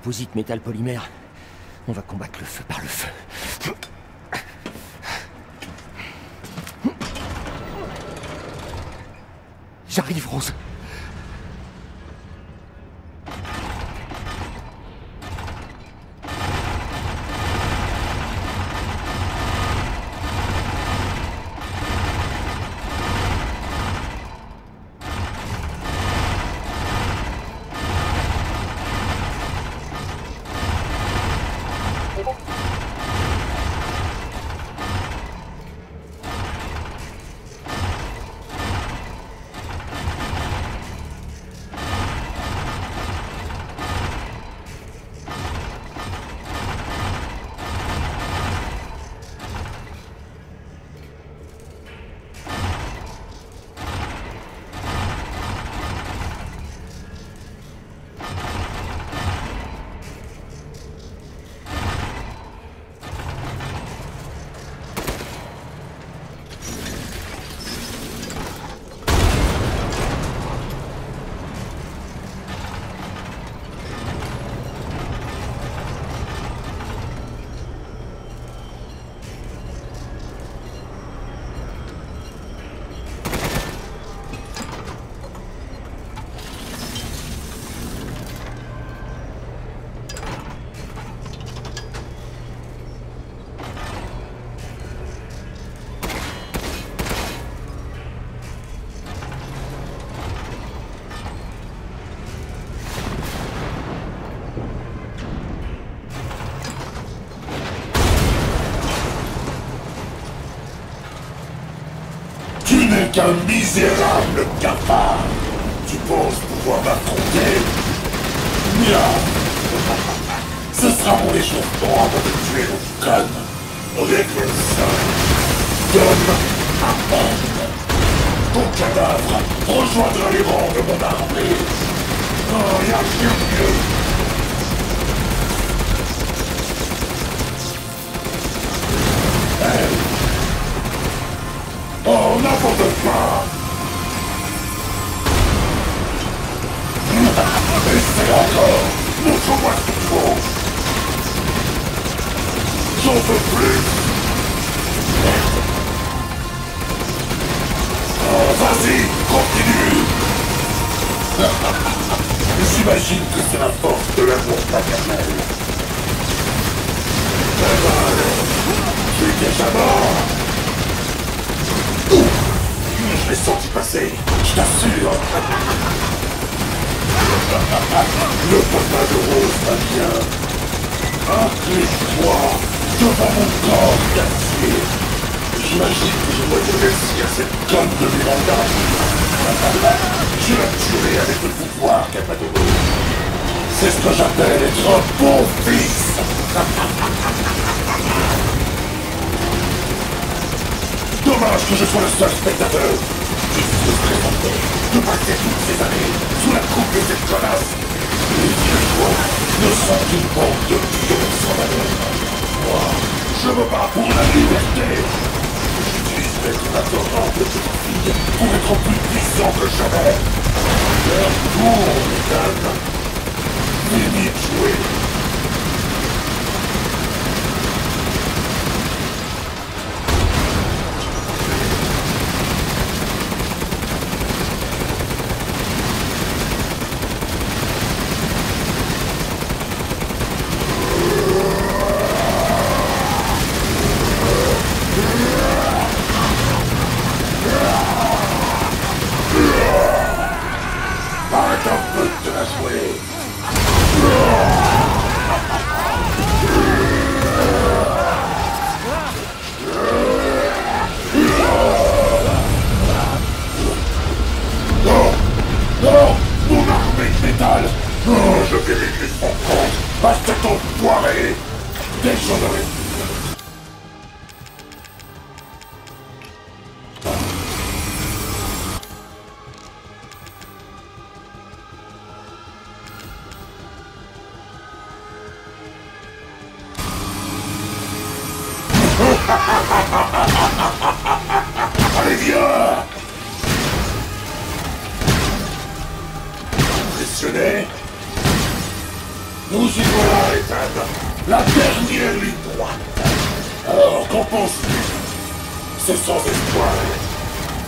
composite métal polymère. On va combattre le feu par le feu. J'arrive, Rose. Qu'un misérable cafard. Tu penses pouvoir m'affronter? Mia. Ce sera mon échauffement avant de tuer mon conne. Avec le sang. Donne à peine. Ton cadavre rejoindra les rangs de mon armée. Oh, y'a rien de mieux. Hey. Oh, n'importe pas. Essaie encore. Montre-moi ce qu'il faut. J'en veux plus. Merde. Oh, vas-y, continue. J'imagine que c'est la force de l'amour paternel. Eh ben alors, tu es déjà mort. Je l'ai senti passer, je t'assure. Le papa de Rose va bien. Incline-toi devant mon corps d'acier. J'imagine que je dois te laisser à cette conne de Miranda. Je la tuerai avec le pouvoir qu'a pas de Rose. C'est ce que j'appelle être un bon fils. Dommage que je sois le seul spectateur. Je suis présenté de passer toutes ces années sous la coupe de cette connasse. Les vieux joueurs ne sont qu'une bande de pions sans valeur. Moi, je me bats pour la liberté. J'utiliserai ton adorable petite fille pour être plus puissant que jamais. Leur tour, mesdames. Fini de jouer. Allez, viens! Impressionné? Nous y voilà, Ethan. La dernière ligne droite. Alors, qu'en penses-tu? C'est sans espoir.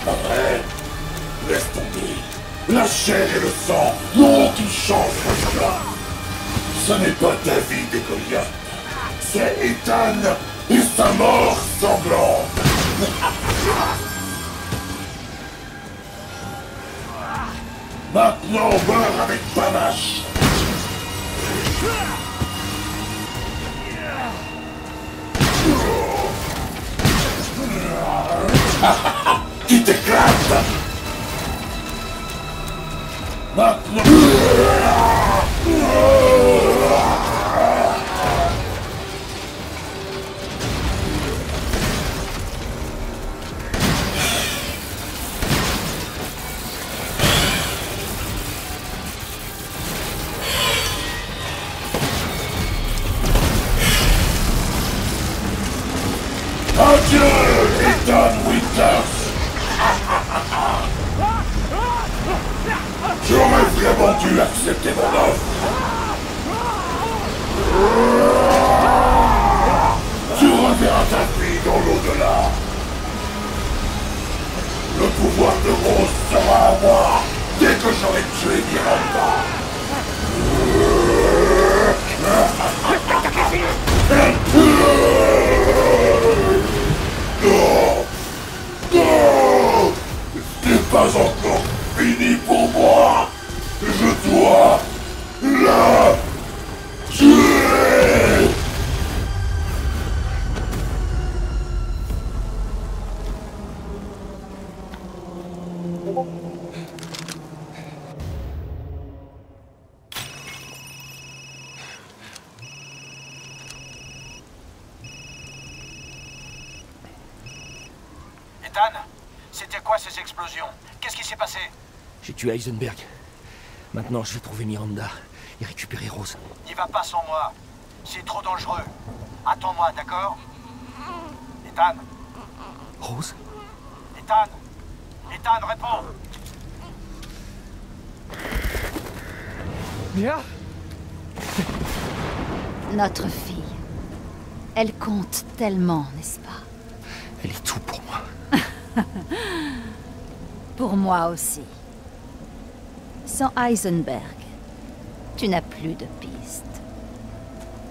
Pas vrai? Laisse tomber. La chair et le sang n'ont aucune chance là. Ce n'est pas David et Goliath. C'est Ethan et sa mort sanglante. Maintenant, meurs avec panache. Tu t'éclates. Maintenant. Adieu, Ethan Winters. J'aurais vraiment dû accepter mon offre. Tu reverras ta fille dans l'au-delà. Le pouvoir de Rose sera à moi dès que j'aurai tué Miranda. Non! Non! C'est pas encore fini pour moi! Je dois la tuer! Ethan, c'était quoi ces explosions? Qu'est-ce qui s'est passé? J'ai tué Heisenberg. Maintenant, je vais trouver Miranda et récupérer Rose. N'y va pas sans moi. C'est trop dangereux. Attends-moi, d'accord? Ethan? Rose? Ethan? Ethan, réponds! Mia? Notre fille. Elle compte tellement, n'est-ce pas? Elle est tout pour moi. Pour moi aussi. Sans Heisenberg, tu n'as plus de piste.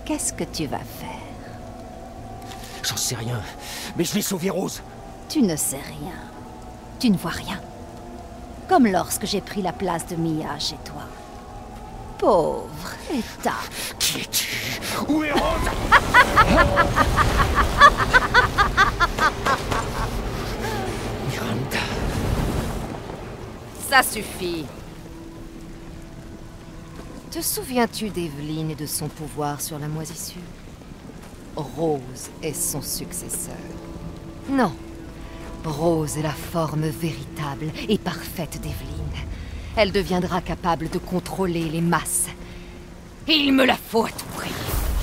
Qu'est-ce que tu vas faire? J'en sais rien, mais je vais sauver Rose. Tu ne sais rien. Tu ne vois rien. Comme lorsque j'ai pris la place de Mia chez toi. Pauvre Ethan. Qui es-tu? Où est Rose? Miranda. Ça suffit. Te souviens-tu d'Evelyn et de son pouvoir sur la moisissure? Rose est son successeur. Non. Rose est la forme véritable et parfaite d'Evelyn. Elle deviendra capable de contrôler les masses. Et il me la faut à tout prix.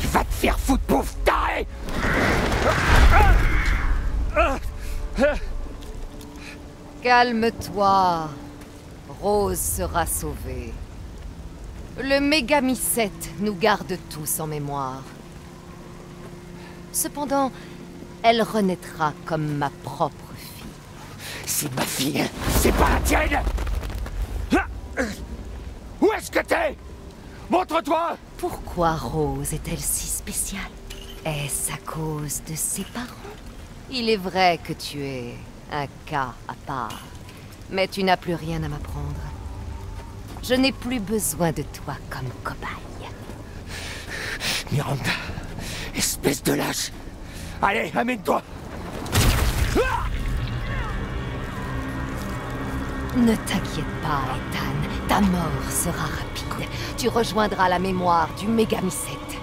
Va te faire foutre, pauvre taré! Calme-toi. Rose sera sauvée. Le Mégamycète nous garde tous en mémoire. Cependant, elle renaîtra comme ma propre fille. C'est ma fille, c'est pas la tienne! Où est-ce que t'es? Montre-toi! Pourquoi Rose est-elle si spéciale? Est-ce à cause de ses parents? Il est vrai que tu es un cas à part, mais tu n'as plus rien à m'apprendre. Je n'ai plus besoin de toi comme cobaye. Miranda, espèce de lâche! Allez, amène-toi! Ne t'inquiète pas, Ethan. Ta mort sera rapide. Tu rejoindras la mémoire du Mégamycète.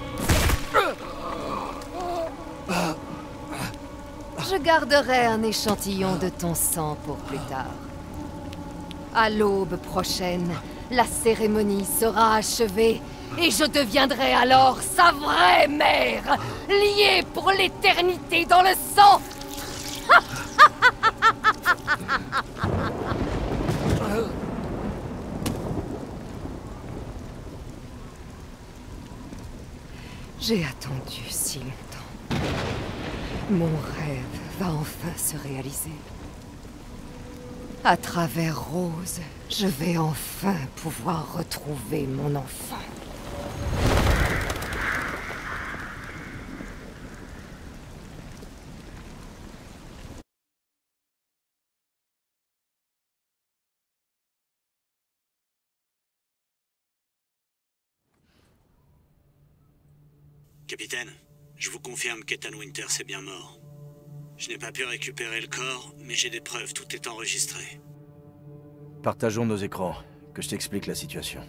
Je garderai un échantillon de ton sang pour plus tard. À l'aube prochaine, la cérémonie sera achevée et je deviendrai alors sa vraie mère, liée pour l'éternité dans le sang. J'ai attendu si longtemps. Mon rêve va enfin se réaliser. À travers Rose, je vais enfin pouvoir retrouver mon enfant. Capitaine, je vous confirme qu'Ethan Winters est bien mort. Je n'ai pas pu récupérer le corps, mais j'ai des preuves, tout est enregistré. Partageons nos écrans, que je t'explique la situation.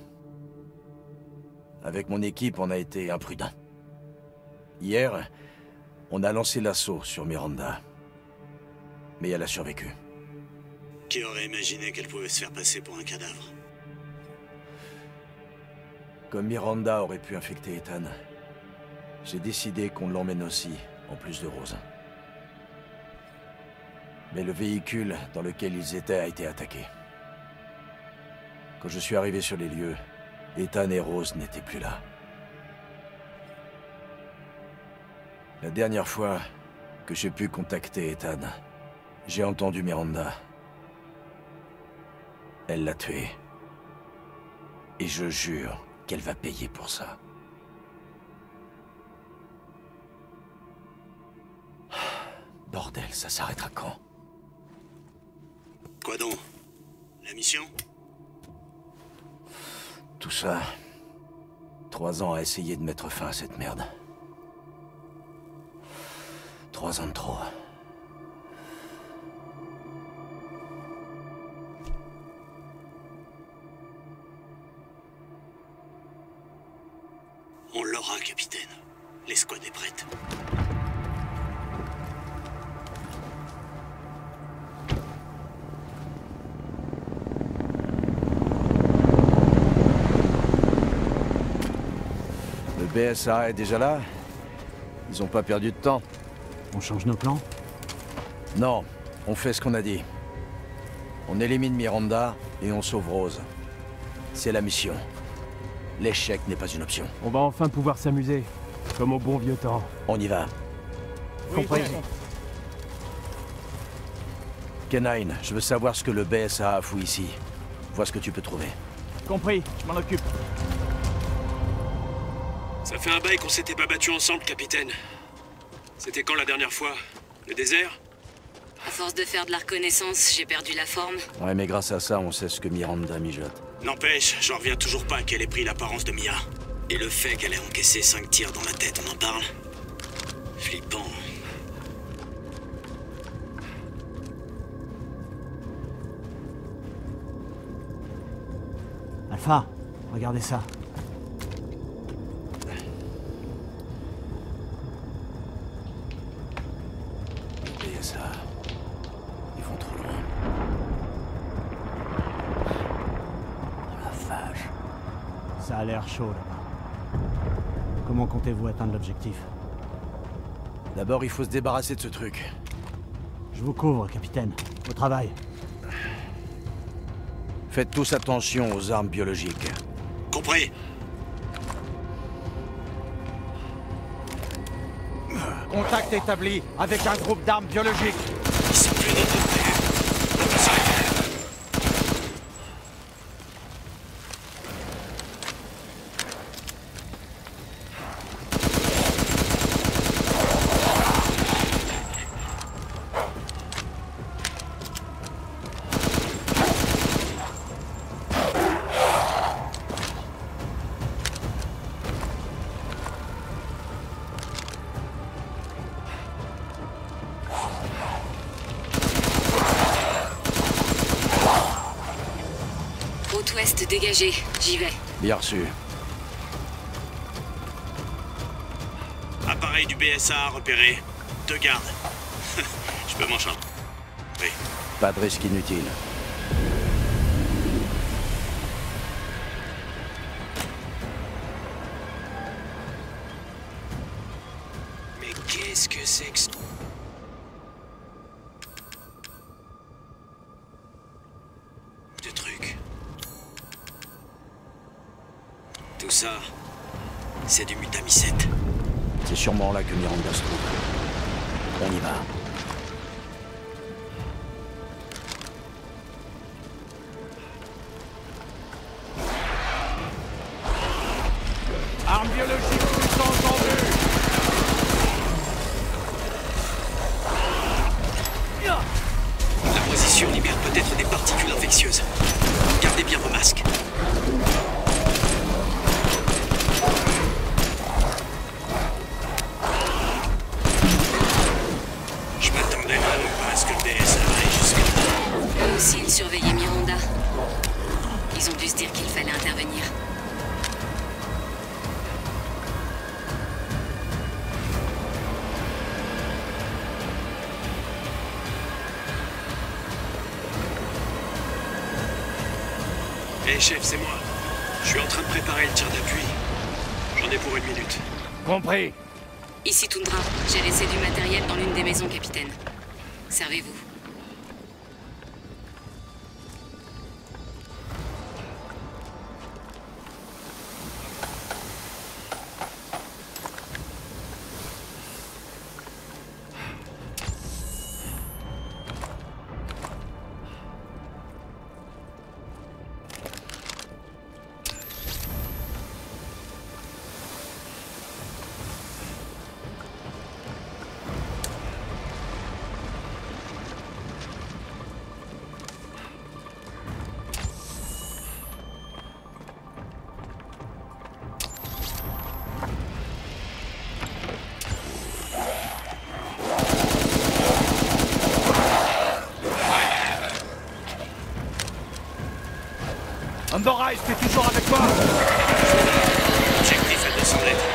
Avec mon équipe, on a été imprudents. Hier, on a lancé l'assaut sur Miranda. Mais elle a survécu. Qui aurait imaginé qu'elle pouvait se faire passer pour un cadavre? Comme Miranda aurait pu infecter Ethan, j'ai décidé qu'on l'emmène aussi, en plus de Rose. Mais le véhicule dans lequel ils étaient a été attaqué. Quand je suis arrivé sur les lieux, Ethan et Rose n'étaient plus là. La dernière fois que j'ai pu contacter Ethan, j'ai entendu Miranda. Elle l'a tué. Et je jure qu'elle va payer pour ça. Bordel, ça s'arrêtera quand? Quoi donc? La mission? Tout ça... 3 ans à essayer de mettre fin à cette merde. 3 ans de trop. On l'aura, capitaine. L'escouade est prête. Le BSA est déjà là? Ils ont pas perdu de temps. On change nos plans? Non, on fait ce qu'on a dit. On élimine Miranda et on sauve Rose. C'est la mission. L'échec n'est pas une option. On va enfin pouvoir s'amuser, comme au bon vieux temps. On y va. Compris. Kenine, je veux savoir ce que le BSA a fouillé ici. Vois ce que tu peux trouver. Compris, je m'en occupe. Ça fait un bail qu'on s'était pas battus ensemble, capitaine. C'était quand la dernière fois? Le désert? À force de faire de la reconnaissance, j'ai perdu la forme. Ouais, mais grâce à ça, on sait ce que Miranda mijote. N'empêche, j'en reviens toujours pas qu'elle ait pris l'apparence de Mia. Et le fait qu'elle ait encaissé 5 tirs dans la tête, on en parle? Flippant. Alpha, regardez ça. BSA... Ils vont trop loin. Oh la vache. Ça a l'air chaud là-bas. Comment comptez-vous atteindre l'objectif? D'abord, il faut se débarrasser de ce truc. Je vous couvre, capitaine. Au travail. Faites tous attention aux armes biologiques. Compris? Contact établi avec un groupe d'armes biologiques. Ils sont plus dans notre terre. Côte-ouest dégagée, j'y vais. Bien reçu. Appareil du BSA repéré. 2 gardes. Je peux m'en charger. Oui. Pas de risque inutile. Mais qu'est-ce que c'est que ce... de truc? Tout ça, c'est du mutamicette. C'est sûrement là que Miranda se trouve. On y va. Arme biologique puissance en vue. La moisissure libère peut-être des particules infectieuses. Gardez bien vos masques. Je m'attendais vraiment pas à ce que le DSA aille jusque-là. Eux aussi, ils surveillaient Miranda. Ils ont dû se dire qu'il fallait intervenir. Hé chef, c'est moi. Je suis en train de préparer le tir d'appui. J'en ai pour 1 minute. Compris. Ici Tundra, j'ai laissé du matériel dans l'une des maisons, capitaine. Servez-vous. Andorra, est-ce que tu es toujours avec moi? Objectif à 200 mètres.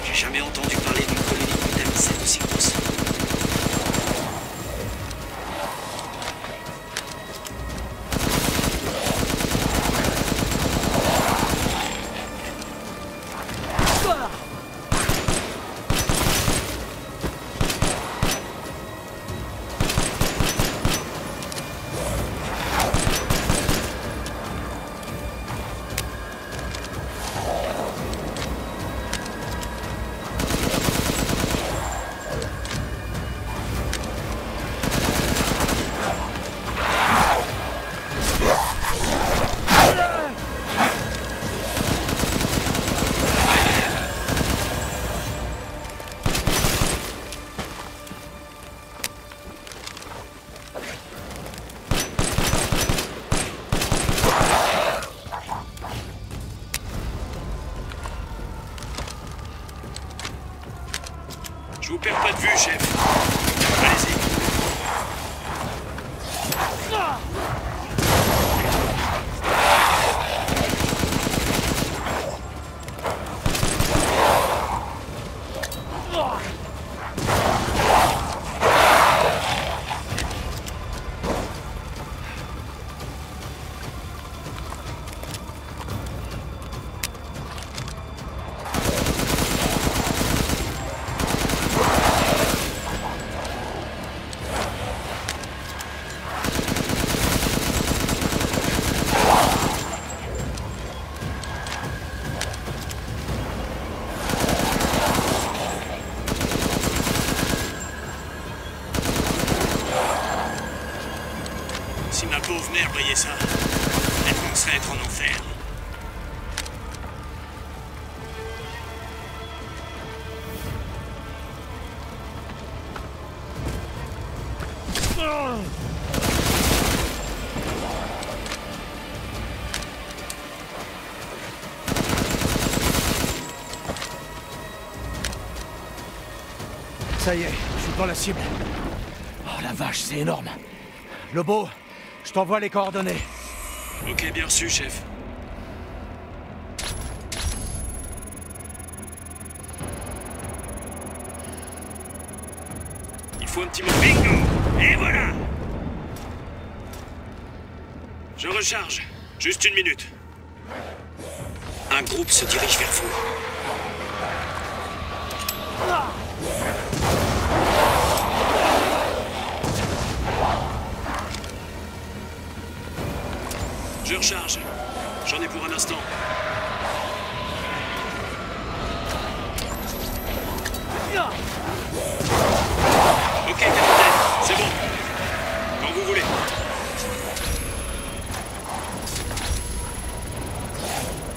J'ai jamais entendu parler d'une colonie contaminée aussi grosse. Je vous perds pas de vue, chef. Allez-y. Si ma pauvre mère voyait ça, elle penserait être en enfer. Ça y est, je suis dans la cible. Oh la vache, c'est énorme. Lobo, je t'envoie les coordonnées. Ok, bien reçu, chef. Il faut un petit mot. Bingo! Et voilà! Je recharge. Juste 1 minute. Un groupe se dirige vers vous. Je recharge. J'en ai pour un instant. Ok, capitaine, c'est bon. Quand vous voulez.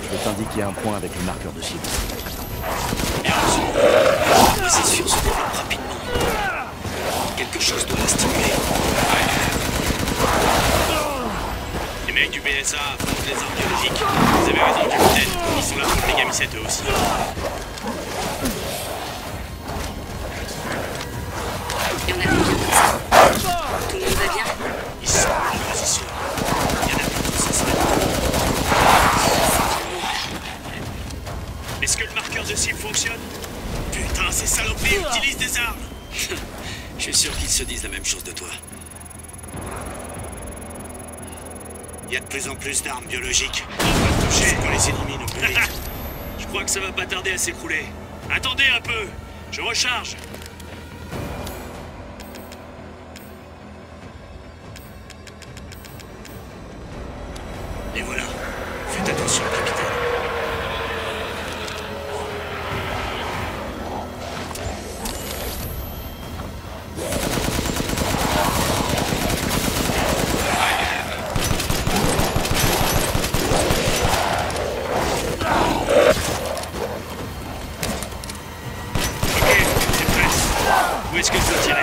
Je vais t'indiquer un point avec le marqueur de cible. Bien reçu. La moisissure se développe rapidement. Quelque chose doit la stimuler. Les mecs du BSA font des armes biologiques. Vous avez raison, capitaine. Ils sont là pour le Megami 7 eux aussi. Il y en a combien comme ça? Tout le monde va bien? Ils sont la moisissure. Il y en a plus, ça serait Est-ce que le marqueur de cible fonctionne? Putain, ces saloperies utilisent des armes. Je suis sûr qu'ils se disent la même chose de toi. Il y a de plus en plus d'armes biologiques. On va le toucher quand les élimine au plus vite. Je crois que ça va pas tarder à s'écrouler. Attendez un peu, je recharge. Et voilà. Faites attention, capitaine. Où est-ce que je dois tirer?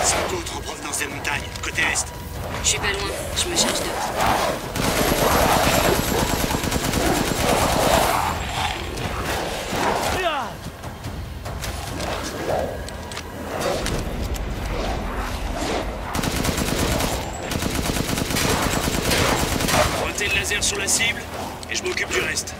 Cinq autres en provenance des montagnes, côté est. Je suis pas loin, je me charge d'eux. Pointez le laser sur la cible et je m'occupe du reste.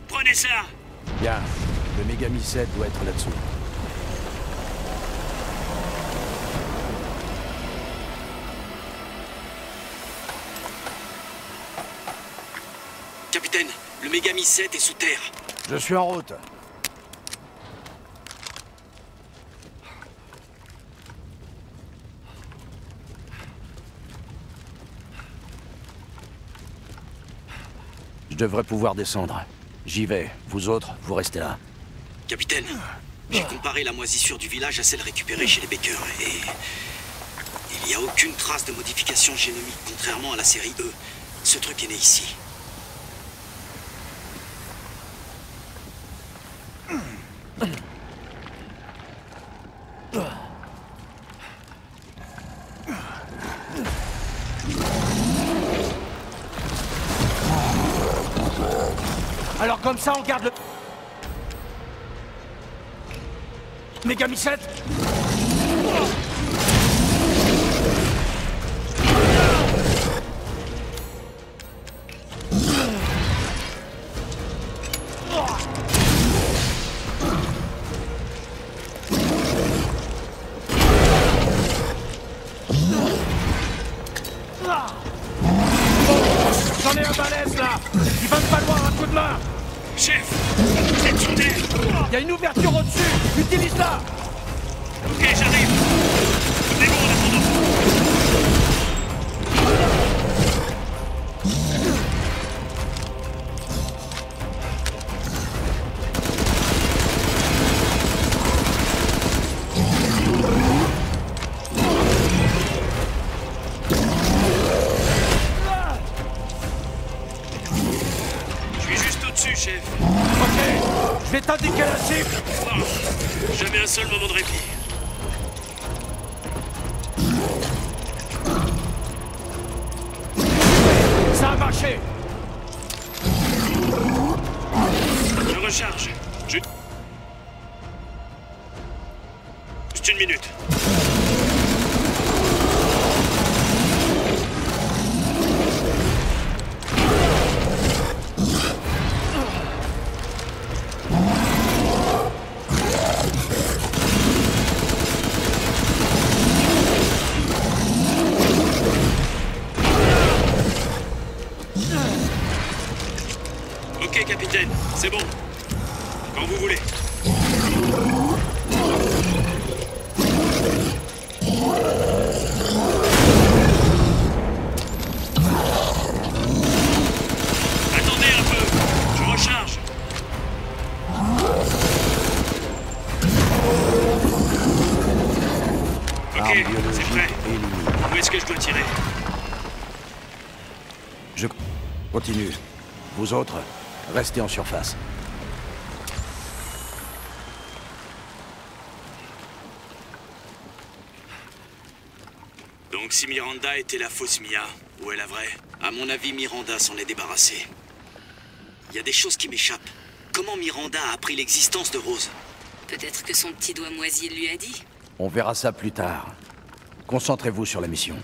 Prenez ça! Bien. Le Megami 7 doit être là-dessous. Capitaine, le Megami 7 est sous terre. Je suis en route. Je devrais pouvoir descendre. J'y vais. Vous autres, vous restez là. Capitaine, j'ai comparé la moisissure du village à celle récupérée chez les Baker et... il n'y a aucune trace de modification génomique, contrairement à la série E. Ce truc est né ici. Alors comme ça, on garde le... Megami 7 ? J'en ai un balèze là! Il va me falloir un coup de main! Chef, vous êtes sur terre. Il y a une ouverture au-dessus! Utilise-la! Ok, j'arrive. Donnez-moi en attendant. t'indiquer la cible! Oh, jamais un seul moment de répit. Ça a marché! Je recharge. Juste une minute. Ok, capitaine, c'est bon. Quand vous voulez. Attendez un peu, je recharge. Ok, c'est prêt. Où est-ce que je dois tirer? Je continue. Vous autres, restez en surface. Donc si Miranda était la fausse Mia, où est la vraie? À mon avis, Miranda s'en est débarrassée. Il y a des choses qui m'échappent. Comment Miranda a appris l'existence de Rose? Peut-être que son petit doigt moisi lui a dit. On verra ça plus tard. Concentrez-vous sur la mission.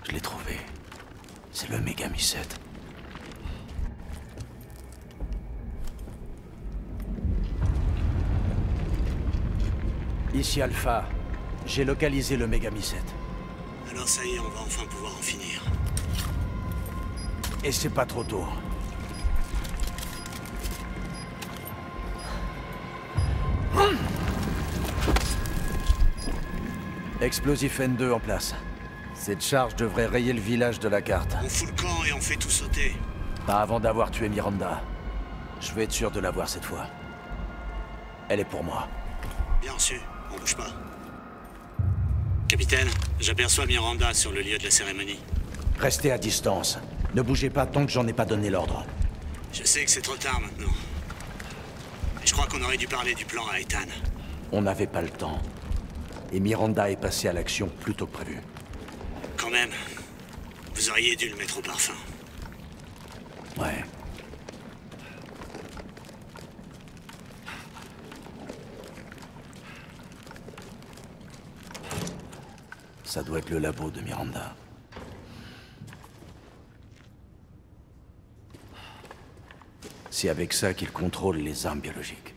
Je l'ai trouvé. C'est le Megami-7. Ici Alpha. J'ai localisé le Megami-7. Alors ça y est, on va enfin pouvoir en finir. Et c'est pas trop tôt. Explosif N2 en place. Cette charge devrait rayer le village de la carte. On fout le camp et on fait tout sauter. Pas avant d'avoir tué Miranda. Je veux être sûr de l'avoir cette fois. Elle est pour moi. Bien sûr, on bouge pas. Capitaine, j'aperçois Miranda sur le lieu de la cérémonie. Restez à distance. Ne bougez pas tant que j'en ai pas donné l'ordre. Je sais que c'est trop tard maintenant. Mais je crois qu'on aurait dû parler du plan à Ethan. On n'avait pas le temps. Et Miranda est passée à l'action plus tôt que prévu. Quand même, vous auriez dû le mettre au parfum. Ouais. Ça doit être le labo de Miranda. C'est avec ça qu'il contrôle les armes biologiques.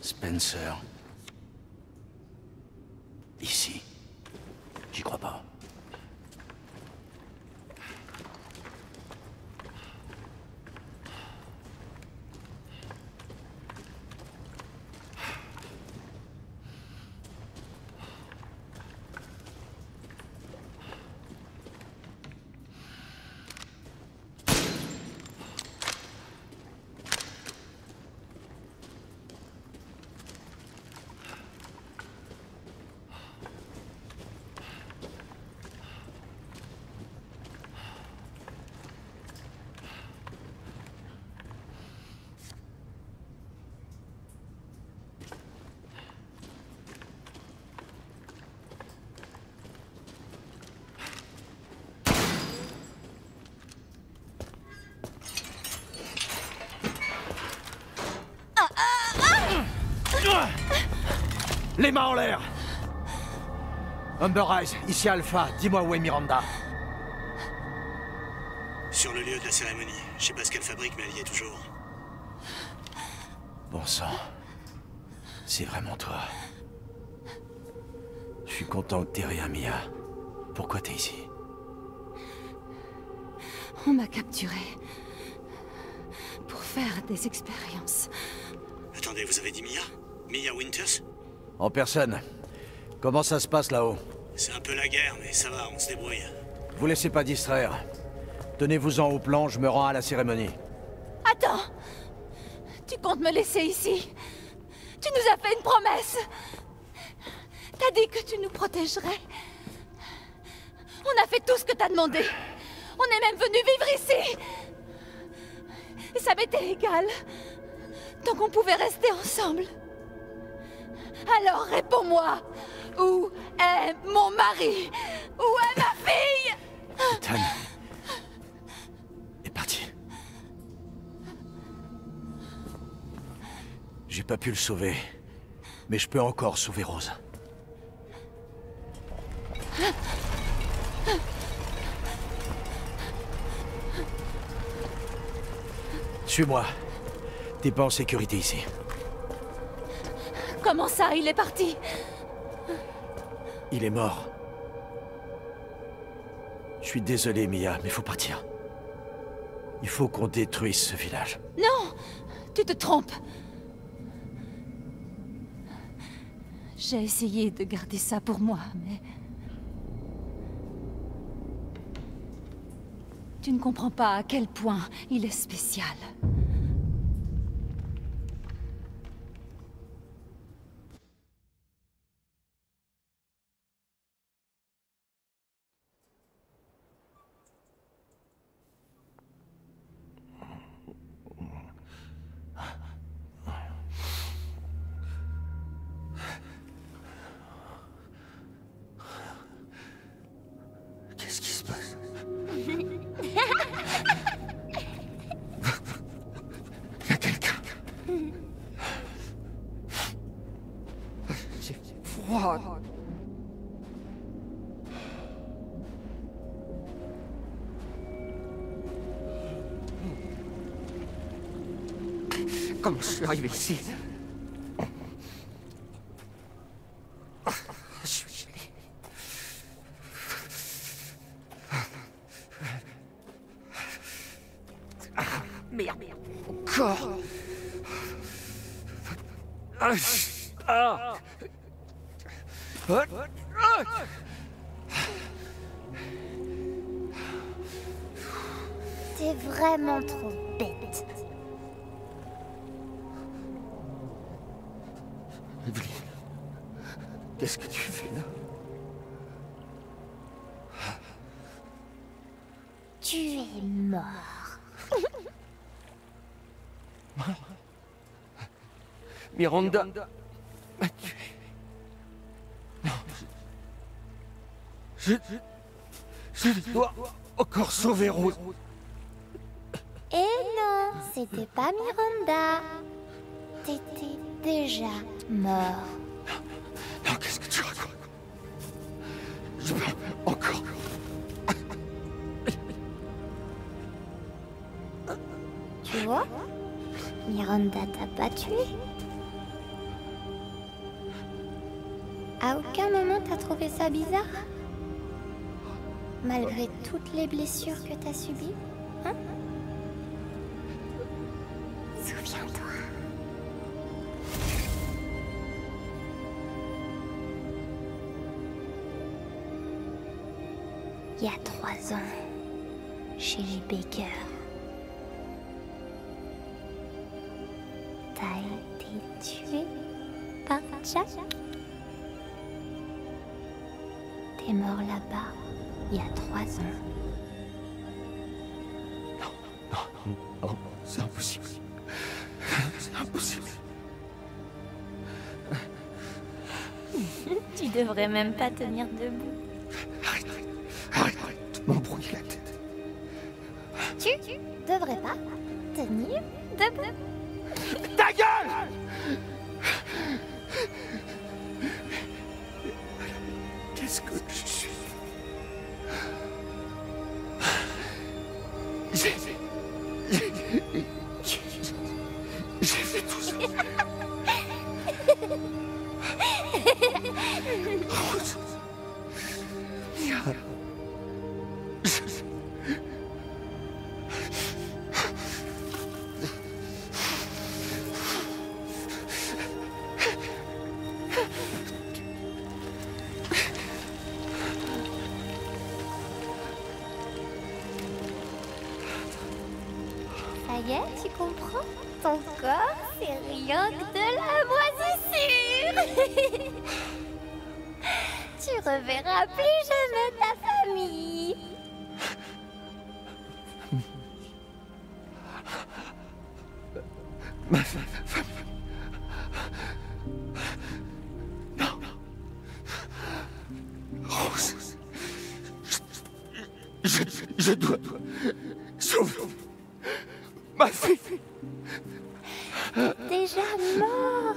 Spencer. Ici. J'y crois pas. Les mains en l'air! Umber Eyes, ici Alpha, dis-moi où est Miranda. Sur le lieu de la cérémonie. Je sais pas ce qu'elle fabrique, mais elle y est toujours. Bon sang. C'est vraiment toi. Je suis content que t'aies rien, Mia. Pourquoi t'es ici? On m'a capturé pour faire des expériences. Attendez, vous avez dit Mia? Mia Winters? En personne. Comment ça se passe là-haut? C'est un peu la guerre, mais ça va, on se débrouille. Vous laissez pas distraire. Tenez-vous-en au plan, je me rends à la cérémonie. Attends! Tu comptes me laisser ici? Tu nous as fait une promesse! T'as dit que tu nous protégerais. On a fait tout ce que t'as demandé. On est même venu vivre ici. Et ça m'était égal. Tant qu'on pouvait rester ensemble. Alors réponds-moi. Où est mon mari? Où est ma fille? Ethan est parti. J'ai pas pu le sauver. Mais je peux encore sauver Rose. Suis-moi. T'es pas en sécurité ici. Comment ça, il est parti? Il est mort. Je suis désolé, Mia, mais faut partir. Il faut qu'on détruise ce village. Non! Tu te trompes. J'ai essayé de garder ça pour moi, mais... Tu ne comprends pas à quel point il est spécial. Qu'est-ce qui se passe? Il y a quelqu'un. J'ai froid. Comment je suis arrivé ici? Je suis gelé. Merde. Encore. T'es vraiment trop bête. Evelyn, qu'est-ce que tu fais là? Tu es mort. Miranda m'a tué. Non, je dois encore sauver Rose. Et non, c'était pas Miranda. T'étais déjà mort. Non, qu'est-ce que tu racontes? Je peux encore. Tu vois, Miranda t'a pas tué. À aucun moment t'as trouvé ça bizarre? Malgré toutes les blessures que t'as subies, hein? Souviens-toi. Il y a 3 ans, chez les Baker, t'as été tué par Jack. T'es mort là-bas il y a 3 ans. Non, c'est impossible. C'est impossible. Tu devrais même pas tenir debout. Arrête de m'embrouiller la tête. Tu devrais pas tenir debout. Ta gueule! Qu'est-ce que je suis? J'ai fait tout ça. Rose. Mia. Ça y est, tu comprends? Ton corps, c'est rien que de la moisissure. Tu reverras plus jamais ta famille. Ma femme. Non. Rose. Je dois sauver ma fille. Déjà mort.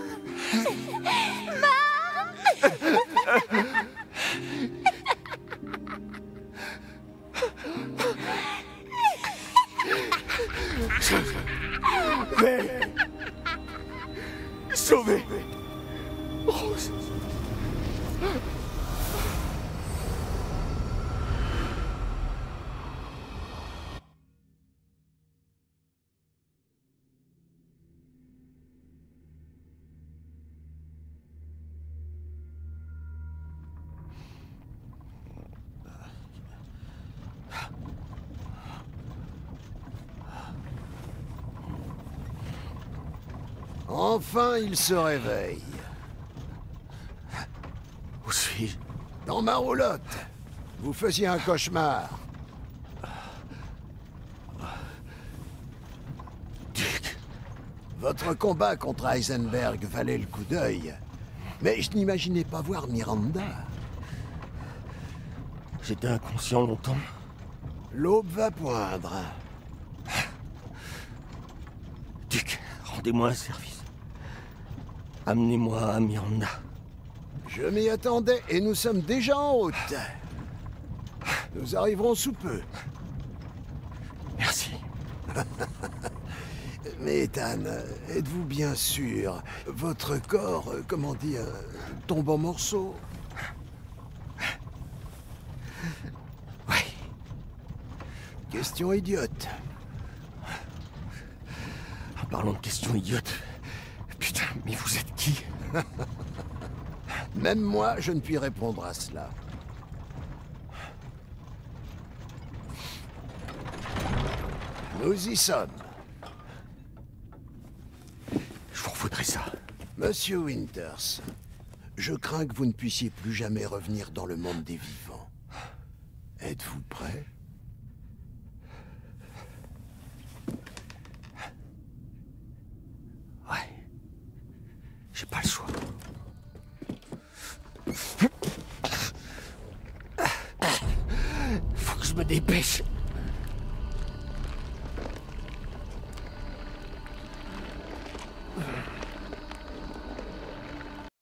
Je vais sauver Rose. Enfin, il se réveille. Où suis-je? Dans ma roulotte. Vous faisiez un cauchemar. Duke. Votre combat contre Heisenberg valait le coup d'œil. Mais je n'imaginais pas voir Miranda. J'étais inconscient longtemps. L'aube va poindre. Duke, rendez-moi un service. Amenez-moi à Miranda. Je m'y attendais et nous sommes déjà en route. Nous arriverons sous peu. Merci. Mais Ethan, êtes-vous bien sûr? Votre corps, comment dire, tombe en morceaux? Oui. Question idiote. En parlant de questions idiotes... Putain, mais vous êtes qui? Même moi, je ne puis répondre à cela. Nous y sommes. Je vous revaudrai ça. Monsieur Winters, je crains que vous ne puissiez plus jamais revenir dans le monde des vivants. Êtes-vous prêt? Ouais. J'ai pas le choix. Faut que je me dépêche.